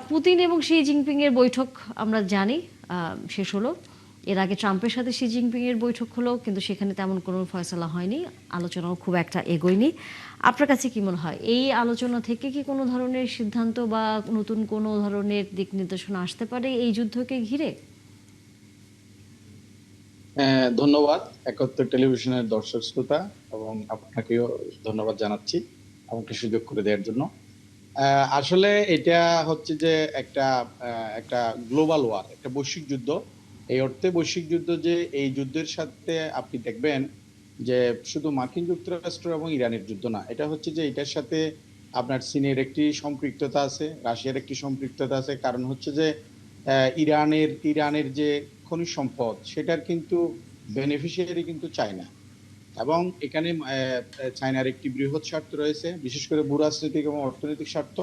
Putin এবং Xi Jinping এর বৈঠক আমরা জানি শেষ হলো। এর আগে ট্রাম্পের সাথে শি জিনপিং এর বৈঠক হলো, কিন্তু সেখানে তেমন কোনো ফয়সালা হয়নি, আলোচনাও খুব একটা এগোয়নি। আপনার কাছে কি মনে হয়, এই আলোচনা থেকে কি কোনো ধরনের সিদ্ধান্ত বা নতুন কোনো ধরনের দিক নির্দেশনা আসতে পারে এই যুদ্ধকে ঘিরে? ধন্যবাদ একাত্তর টেলিভিশনের দর্শক শ্রোতা, এবং আপনাকেও ধন্যবাদ জানাচ্ছি আমাকে সুযোগ করে দেওয়ার জন্য। আসলে এটা হচ্ছে যে একটা একটা গ্লোবাল ওয়ার, একটা বৈশ্বিক যুদ্ধ। এই অর্থে বৈশ্বিক যুদ্ধ যে এই যুদ্ধের সাথে আপনি দেখবেন যে শুধু মার্কিন যুক্তরাষ্ট্র এবং ইরানের যুদ্ধ না, এটা হচ্ছে যে এটার সাথে আপনার চীনের একটি সম্পৃক্ততা আছে, রাশিয়ার একটি সম্পৃক্ততা আছে। কারণ হচ্ছে যে ইরানের যে খনিজ সম্পদ, সেটার কিন্তু বেনিফিশিয়ারি কিন্তু চায়না। এবং এখানে চায়নার একটি বৃহৎ স্বার্থ রয়েছে, বিশেষ করে ভূরাজনৈতিক এবং অর্থনৈতিক স্বার্থ।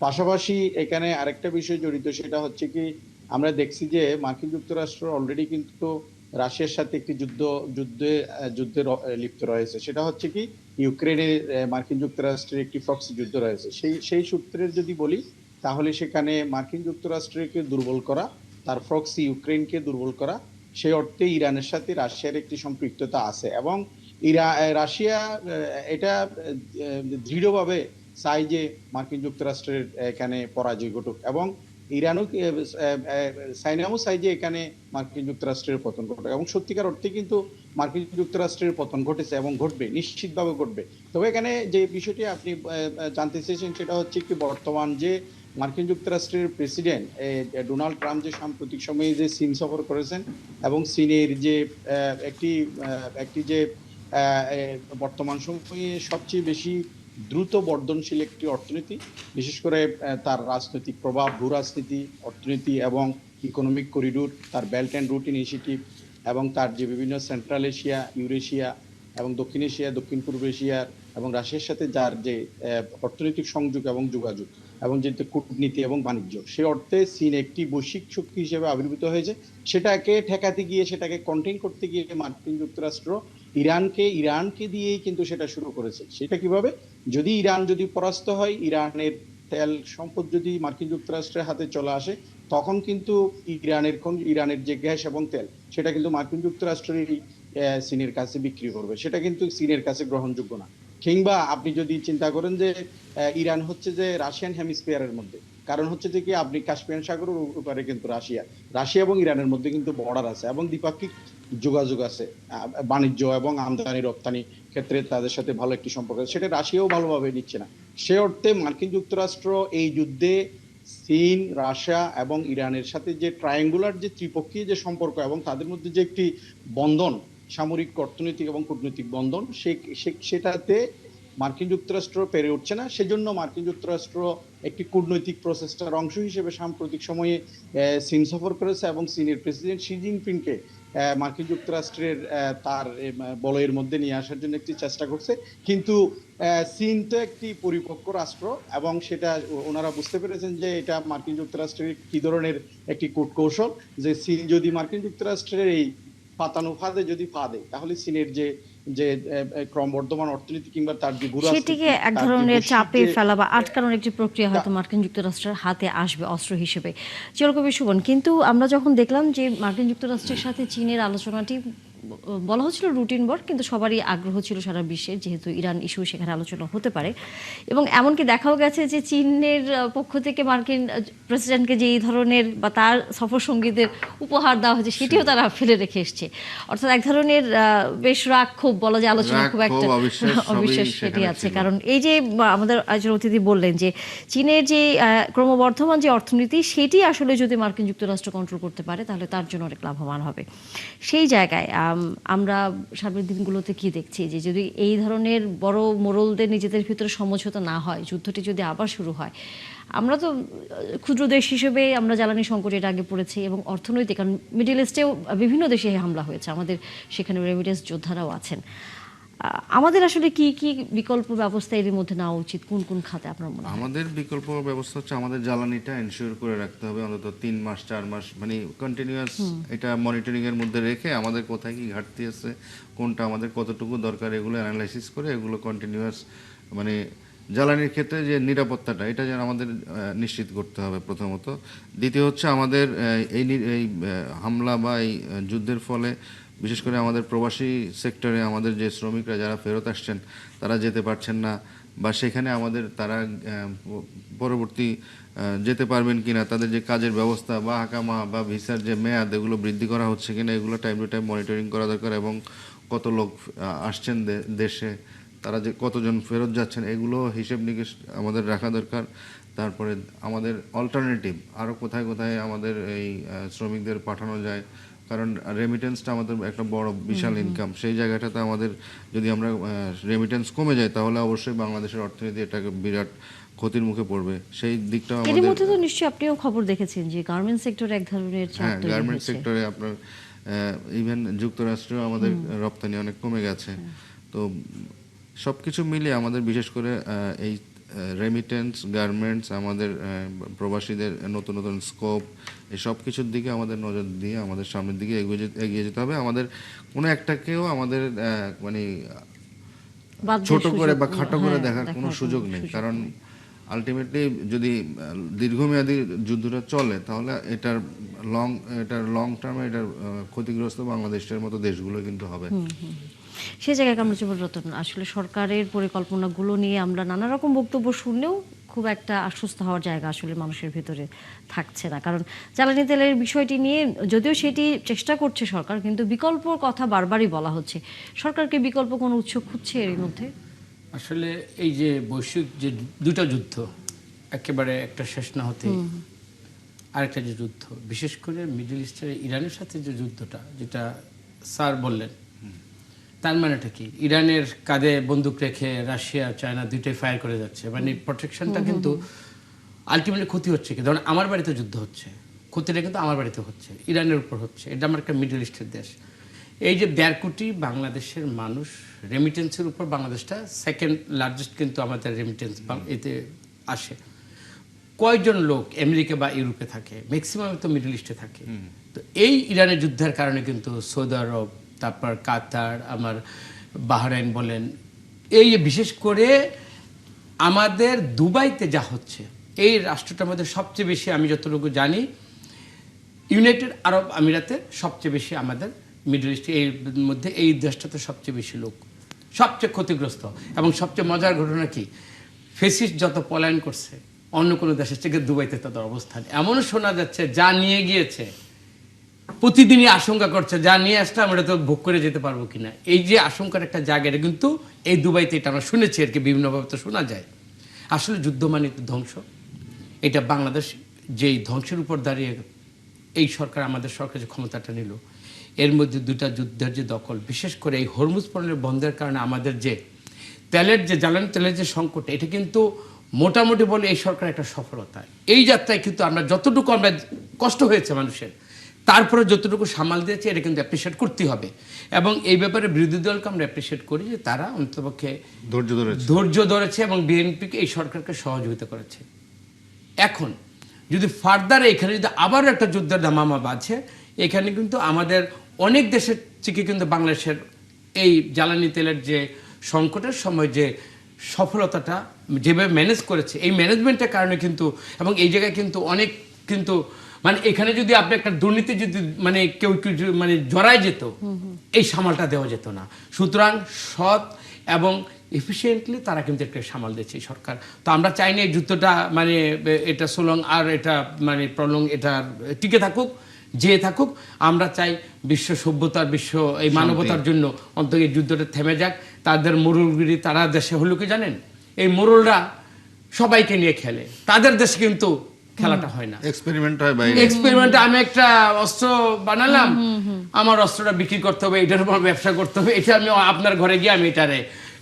পাশাপাশি এখানে আরেকটা বিষয় জড়িত, সেটা হচ্ছে কি, আমরা দেখছি যে মার্কিন যুক্তরাষ্ট্র অলরেডি কিন্তু রাশিয়ার সাথে একটি যুদ্ধে লিপ্ত রয়েছে। সেটা হচ্ছে কি, ইউক্রেনে মার্কিন যুক্তরাষ্ট্রের একটি প্রক্সি যুদ্ধ রয়েছে। সেই সূত্রের যদি বলি, তাহলে সেখানে মার্কিন যুক্তরাষ্ট্রকে দুর্বল করা, তার প্রক্সি ইউক্রেনকে দুর্বল করা, সেই অর্থে ইরানের সাথে রাশিয়ার একটি সম্পৃক্ততা আছে। এবং রাশিয়া এটা দৃঢ়ভাবে চায় যে মার্কিন যুক্তরাষ্ট্রের এখানে পরাজয় ঘটুক, এবং ইরানও চায়নাও চায় যে এখানে মার্কিন যুক্তরাষ্ট্রের পতন ঘটুক। এবং সত্যিকার অর্থে কিন্তু মার্কিন যুক্তরাষ্ট্রের পতন ঘটেছে এবং ঘটবে, নিশ্চিতভাবে ঘটবে। তবে এখানে যে বিষয়টি আপনি জানতে চেয়েছেন, সেটা হচ্ছে কি, বর্তমান যে মার্কিন যুক্তরাষ্ট্রের প্রেসিডেন্ট ডোনাল্ড ট্রাম্প যে সাম্প্রতিক সময়ে যে চীন সফর করেছেন, এবং চীনের যে একটি একটি যে বর্তমান সময়ে সবচেয়ে বেশি দ্রুত বর্ধনশীল একটি অর্থনীতি, বিশেষ করে তার রাজনৈতিক প্রভাব, ভূ রাজনীতি, অর্থনীতি এবং ইকোনমিক করিডোর, তার বেল্ট অ্যান্ড রুট ইনিশিয়েটিভ, এবং তার যে বিভিন্ন সেন্ট্রাল এশিয়া, ইউরেশিয়া এবং দক্ষিণ এশিয়া, দক্ষিণ পূর্ব এশিয়ার এবং রাশিয়ার সাথে যার যে অর্থনৈতিক সংযোগ এবং যোগাযোগ, এবং যে কূটনীতি এবং বাণিজ্য, সেই অর্থে চীন একটি বৈশ্বিক শক্তি হিসেবে আবির্ভূত হয়েছে। সেটাকে ঠেকাতে গিয়ে, সেটাকে কন্টেইন করতে গিয়ে মার্কিন যুক্তরাষ্ট্র ইরানকে দিয়েই কিন্তু সেটা শুরু করেছে। সেটা কিভাবে? ইরান যদি পরাস্ত হয়, ইরানের তেল সম্পদ যদি মার্কিন যুক্তরাষ্ট্রের হাতে চলে আসে, তখন কিন্তু ইরানের যে গ্যাস এবং তেল, সেটা কিন্তু মার্কিন যুক্তরাষ্ট্রেরই চীনের কাছে বিক্রি করবে। সেটা কিন্তু চীনের কাছে গ্রহণযোগ্য না। কিংবা আপনি যদি চিন্তা করেন যে ইরান হচ্ছে যে রাশিয়ান হেমিস্ফিয়ারের মধ্যে, কারণ হচ্ছে যে কি, আপনি কাস্পিয়ান সাগরের উপরে কিন্তু রাশিয়া রাশিয়া এবং ইরানের মধ্যে কিন্তু বর্ডার আছে এবং দ্বিপাক্ষিক যোগাযোগ আছে। বাণিজ্য এবং আমদানি রপ্তানি ক্ষেত্রে তাদের সাথে ভালো একটি সম্পর্ক আছে, সেটা রাশিয়াও ভালোভাবে নিচ্ছে না। সে অর্থে মার্কিন যুক্তরাষ্ট্র এই যুদ্ধে চীন, রাশিয়া এবং ইরানের সাথে যে ট্রায়াঙ্গুলার, যে ত্রিপক্ষীয় যে সম্পর্ক, এবং তাদের মধ্যে যে একটি বন্ধন, সামরিক, অর্থনৈতিক এবং কূটনৈতিক বন্ধন, সেটাতে মার্কিন যুক্তরাষ্ট্র পেরে উঠছে না। সেজন্য মার্কিন যুক্তরাষ্ট্র একটি কূটনৈতিক প্রচেষ্টার অংশ হিসেবে সাম্প্রতিক সময়ে চীন সফর করেছে, এবং চীনের প্রেসিডেন্ট শি জিনপিংকে মার্কিন যুক্তরাষ্ট্রের তার বলয়ের মধ্যে নিয়ে আসার জন্য একটি চেষ্টা করছে। কিন্তু চীন তো একটি পরিপক্ক রাষ্ট্র, এবং সেটা ওনারা বুঝতে পেরেছেন যে এটা মার্কিন যুক্তরাষ্ট্রের কি ধরনের একটি কূটকৌশল, যে চীন যদি মার্কিন যুক্তরাষ্ট্রের এই পাতানো ফাঁদে যদি পা দেয়, তাহলে চীনের যে যে ক্রমবর্ধমান অর্থনীতি, কিংবা তার যে সেটিকে ভূরাজনীতি, এক তার যে ধরনের বৈশ্বিক চাপে যে ফেলা বা আটকানোর একটি প্রক্রিয়া হয়তো মার্কিন যুক্তরাষ্ট্রের হাতে আসবে অস্ত্র হিসেবে। চিরকবি সুমন, কিন্তু আমরা যখন দেখলাম যে মার্কিন যুক্তরাষ্ট্রের সাথে চীনের আলোচনাটি বলা হচ্ছিল রুটিন ওয়ার্ক, কিন্তু সবারই আগ্রহ ছিল সারা বিশ্বের, যেহেতু ইরান ইস্যু সেখানে আলোচনা হতে পারে। এবং এমনকি দেখাও গেছে যে চীনের পক্ষ থেকে মার্কিন প্রেসিডেন্টকে যে এই ধরনের বা তার সফর সঙ্গীদের উপহার দেওয়া হয়েছে, সেটিও তারা ফেলে রেখে এসছে। অর্থাৎ এক ধরনের বেশ রাগ ক্ষোভ বলা যায়, আলোচনা রাগ খুব ক্ষোভ একটা অবিশ্বাস সবই অবিশ্বাস সেটি সেখানে আছে। ছিল। কারণ এই যে আমাদের একজন অতিথি বললেন যে চীনের যে ক্রমবর্ধমান যে অর্থনীতি, সেটি আসলে যদি মার্কিন যুক্তরাষ্ট্র কন্ট্রোল করতে পারে, তাহলে তার জন্য অনেক লাভবান হবে। সেই জায়গায় আমরা সামনের দিনগুলোতে কি দেখছি, যে যদি এই ধরনের বড় মোড়লদের নিজেদের ভিতরে সমঝোতা না হয়, যুদ্ধটি যদি আবার শুরু হয়, আমরা তো ক্ষুদ্র দেশ হিসেবে আমরা জ্বালানি সংকটের আগে পড়েছি, এবং অর্থনৈতিক, কারণ মিডল ইস্টেও বিভিন্ন দেশে হামলা হয়েছে, আমাদের সেখানে রেমিটেন্স যোদ্ধারাও আছেন। আমাদের আসলে কি কি বিকল্প ব্যবস্থা এর মধ্যে নেওয়া উচিত, কোন কোন খাতে আপনার মনে হয়? আমাদের বিকল্প ব্যবস্থা হচ্ছে আমাদের জ্বালানিটা এনশিওর করে রাখতে হবে অন্তত 3 মাস 4 মাস, মানে কন্টিনিউয়াস এটা মনিটরিং এর মধ্যে রেখে আমাদের কোথায় কি ঘাটতি আছে, কোনটা আমাদের কতটুকু দরকার, এগুলো অ্যানালাইসিস করে এগুলো কন্টিনিউয়াস মানে জ্বালানির ক্ষেত্রে যে নিরাপত্তাটা এটা যেন আমাদের নিশ্চিত করতে হবে প্রথমত। দ্বিতীয় হচ্ছে আমাদের এই হামলা বা এই যুদ্ধের ফলে বিশেষ করে আমাদের প্রবাসী সেক্টরে আমাদের যে শ্রমিকরা যারা ফেরত আসছেন তারা যেতে পারছেন না, বা সেখানে আমাদের তারা পরবর্তী যেতে পারবেন কিনা, তাদের যে কাজের ব্যবস্থা বা আকামা বা ভিসার যে মেয়াদ এগুলো বৃদ্ধি করা হচ্ছে কিনা, এগুলো টাইম টু টাইম মনিটরিং করা দরকার। এবং কত লোক আসছেন দেশে, তারা যে কতজন ফেরত যাচ্ছেন এগুলো হিসেব নিকেশ আমাদের রাখা দরকার। তারপরে আমাদের অল্টারনেটিভ আরও কোথায় কোথায় আমাদের এই শ্রমিকদের পাঠানো যায়, কারণ রেমিটেন্সটা আমাদের একটা বড় বিশাল ইনকাম, সেই জায়গাটাতে আমাদের যদি আমরা রেমিটেন্স কমে যায় তাহলে অবশ্যই বাংলাদেশের অর্থনীতি এটাকে বিরাট ক্ষতির মুখে পড়বে। সেই দিকটাও এর আমাদের। মধ্যে তো নিশ্চয়ই আপনিও খবর দেখেছেন যে গার্মেন্টস সেক্টরে এক ধরনের চাপ হ্যাঁ, তৈরি গার্মেন্টস হয়েছে। সেক্টরে আপনার ইভেন যুক্তরাষ্ট্রেও আমাদের রপ্তানি অনেক কমে গেছে। তো সবকিছু মিলিয়ে আমাদের বিশেষ করে এই রেমিটেন্স, গার্মেন্টস, আমাদের প্রবাসীদের নতুন নতুন স্কোপ, এই সব কিছুর দিকে আমাদের নজর দিয়ে আমাদের সামনের দিকে এগিয়ে যেতে হবে। আমাদের কোনো একটাকেও আমাদের মানে বাদ দেওয়ার ছোট করে সুযোগ বা খাটো করে হ্যাঁ, দেখার কোনো সুযোগ নেই, কারণ আলটিমেটলি যদি দীর্ঘমেয়াদী যুদ্ধটা চলে তাহলে এটার লং টার্মে এটার ক্ষতিগ্রস্ত বাংলাদেশের মতো দেশগুলো কিন্তু হবে। সেই জায়গায় কামরুজ্জামান রতন, আসলে সরকারের পরিকল্পনাগুলো নিয়ে আমরা নানা রকম বক্তব্য শুনলেও খুব একটা আশ্বস্ত হওয়ার জায়গা আসলে মানুষের ভিতরে থাকছে না। কারণ জ্বালানি তেলের বিষয়টি নিয়ে যদিও সেটি চেষ্টা করছে সরকার, কিন্তু বিকল্প কথা বারবারই বলা হচ্ছে। সরকারকে বিকল্প কোনো উৎস খুঁজছে এর মধ্যে? আসলে এই যে বৈশ্বিক যে দুটো যুদ্ধ, একেবারে একটা শেষ না হতে আরেকটা যে যুদ্ধ, বিশেষ করে মিডল ইস্টের ইরানের সাথে যে যুদ্ধটা, যেটা স্যার বললেন, তার মানেটা কি? ইরানের কাঁধে বন্দুক রেখে রাশিয়া চায়না দুইটাই ফায়ার করে যাচ্ছে, মানে প্রোটেকশনটা কিন্তু আলটিমেটলি ক্ষতি হচ্ছে কি? ধরুন আমার বাড়িতে যুদ্ধ হচ্ছে, ক্ষতিটা কিন্তু আমার বাড়িতে হচ্ছে, ইরানের উপর হচ্ছে। এটা আমার একটা মিডল ইস্টের দেশ। এই যে 1.5 কোটি বাংলাদেশের মানুষ, রেমিটেন্সের উপর বাংলাদেশটা সেকেন্ড লার্জেস্ট কিন্তু আমাদের রেমিটেন্স এতে আসে। কয়জন লোক আমেরিকা বা ইউরোপে থাকে? ম্যাক্সিমাম তো মিডল ইস্টে থাকে। তো এই ইরানের যুদ্ধের কারণে কিন্তু সৌদি আরব, তারপর কাতার, আমার বাহরাইন বলেন, এই বিশেষ করে আমাদের দুবাইতে যা হচ্ছে, এই রাষ্ট্রটার মধ্যে সবচেয়ে বেশি, আমি যতটুকু জানি, ইউনাইটেড আরব আমিরাতে সবচেয়ে বেশি আমাদের মিডল ইস্ট এর মধ্যে এই দেশটাতে সবচেয়ে বেশি লোক, সবচেয়ে ক্ষতিগ্রস্ত। এবং সবচেয়ে মজার ঘটনা কি, ফেসিস্ট যত পলায়ন করছে অন্য কোনো দেশের থেকে দুবাইতে তাদের অবস্থান এমনও শোনা যাচ্ছে, যা নিয়ে গিয়েছে প্রতিদিনই আশঙ্কা করছে যা নিয়ে আসলে আমরা তো ভোগ করে যেতে পারবো কিনা। এই যে আশঙ্কার একটা জায়গা, এটা কিন্তু এই দুবাইতে এটা আমরা শুনেছি আর কি, বিভিন্নভাবে তো শোনা যায়। আসলে যুদ্ধ মানে ধ্বংস। এটা বাংলাদেশ যেই ধ্বংসের উপর দাঁড়িয়ে এই সরকার, আমাদের সরকার যে ক্ষমতাটা নিল, এর মধ্যে দুটা যুদ্ধের যে দখল, বিশেষ করে এই হরমুজ পণ্যের বন্ধের কারণে আমাদের যে তেলের যে জ্বালানি তেলের যে সংকট, এটা কিন্তু মোটামুটি বলে এই সরকার একটা সফলতা। এই যাত্রায় কিন্তু আমরা যতটুকু আমরা কষ্ট হয়েছে মানুষের, তারপরে যতটুকু সামাল দিয়েছে এটা কিন্তু অ্যাপ্রিসিয়েট করতে হবে। এবং এই ব্যাপারে বিরোধী দলকে আমরা অ্যাপ্রিসিয়েট করি যে তারা অন্ততপক্ষে ধৈর্য ধরেছে এবং বিএনপিকে এই সরকারকে সহযোগিতা করেছে। এখন যদি ফার্দার এখানে যদি আবারও একটা যুদ্ধের দামামা বাজে, এখানে কিন্তু আমাদের অনেক দেশের থেকে কিন্তু বাংলাদেশের এই জ্বালানি তেলের যে সংকটের সময় যে সফলতাটা যেভাবে ম্যানেজ করেছে, এই ম্যানেজমেন্টের কারণে কিন্তু, এবং এই জায়গায় কিন্তু অনেক কিন্তু মানে এখানে যদি আপনি একটা দুর্নীতি যদি মানে কেউ মানে জড়ায় যেত, এই সামালটা দেওয়া যেত না। সুতরাং সৎ এবং এফিসিয়েন্টলি তারা কিন্তু একটা সামাল দিয়েছে এই সরকার। তো আমরা চাই না এই যুদ্ধটা মানে এটা সোলং আর এটা মানে প্রলং এটা টিকে থাকুক, যে থাকুক। আমরা চাই বিশ্ব সভ্যতার, বিশ্ব এই মানবতার জন্য অন্তত এই যুদ্ধটা থেমে যাক। তাদের মোরলগিরি তারা দেশে হলো কি জানেন, এই মোরলরা সবাইকে নিয়ে খেলে, তাদের দেশে কিন্তু খেলাটা হয় না, এক্সপেরিমেন্ট হয় বাইরে। এক্সপেরিমেন্ট, আমি একটা অস্ত্র বানালাম, আমার অস্ত্রটা বিক্রি করতে হবে, এটার উপর ব্যবসা করতে হবে, এটা আমি আপনার ঘরে গিয়ে আমি এটারে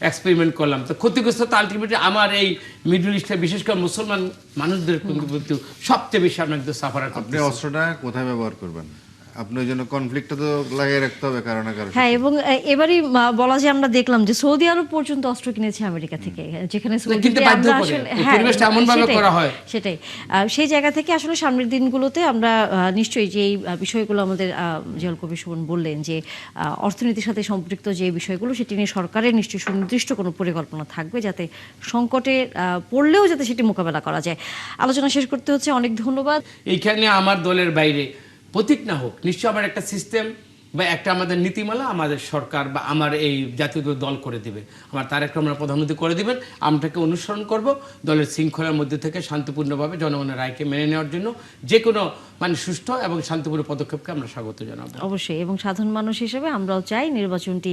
এক্সপেরিমেন্ট করলাম। তো ক্ষতিগ্রস্ত তো আলটিমেটলি আমার এই মিডল ইস্টে বিশেষ করে মুসলমান মানুষদের কিন্তু সবচেয়ে বেশি আপনার সাফার করতে। আপনি অস্ত্রটা কোথায় ব্যবহার করবেন? আপনি ওই জন্য কনফ্লিক্টটা তো লাগিয়ে রাখতে হবে কারো না কারো হ্যাঁ, এবং এবারই বলা যায় আমরা দেখলাম যে সৌদি আরব পর্যন্ত অস্ত্র কিনেছে আমেরিকা থেকে, যেখানে কিন্তু সৌদিতে বাধ্য আমরা করে। আসলে এই পরিবেশটা এমনভাবে সেটাই, করা হয়। সেটাই সেই জায়গা থেকে আসলে সামনের দিনগুলোতে আমরা নিশ্চয়ই যে এই বিষয়গুলো আমাদের জিয়াউল কবির সুমন বললেন যে অর্থনীতির সাথে সম্পৃক্ত যে বিষয়গুলো সেটি নিয়ে সরকারের নিশ্চয়ই সুনির্দিষ্ট কোনো পরিকল্পনা থাকবে যাতে সংকটে পড়লেও যাতে সেটি মোকাবেলা করা যায়। আলোচনা শেষ করতে হচ্ছে, অনেক ধন্যবাদ। এইখানে আমার দলের বাইরে প্রতীক না হোক, নিশ্চয় আমার একটা সিস্টেম বা একটা আমাদের নীতিমালা আমাদের সরকার বা আমার এই জাতীয় দল করে দিবে, আমার তারেক রহমান প্রধানমন্ত্রী করে দিবেন। আমটাকে অনুসরণ করব, দলের শৃঙ্খলার মধ্যে থেকে শান্তিপূর্ণভাবে জনগণের রায়কে মেনে নেওয়ার জন্য যে কোনো মানে সুষ্ঠু এবং শান্তিপূর্ণ পদক্ষেপকে আমরা স্বাগত জানাবো। অবশ্যই, এবং সাধারণ মানুষ হিসেবে আমরাও চাই নির্বাচনটি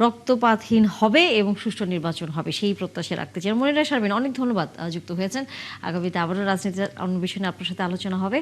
রক্তপাতহীন হবে এবং সুষ্ঠু নির্বাচন হবে, সেই প্রত্যাশা রাখতে চাই। মনিরা শারমিন, অনেক ধন্যবাদ যুক্ত হয়েছেন। আগামীতে আবারও রাজনীতির অন্য বিষয় নিয়ে আপনার সাথে আলোচনা হবে।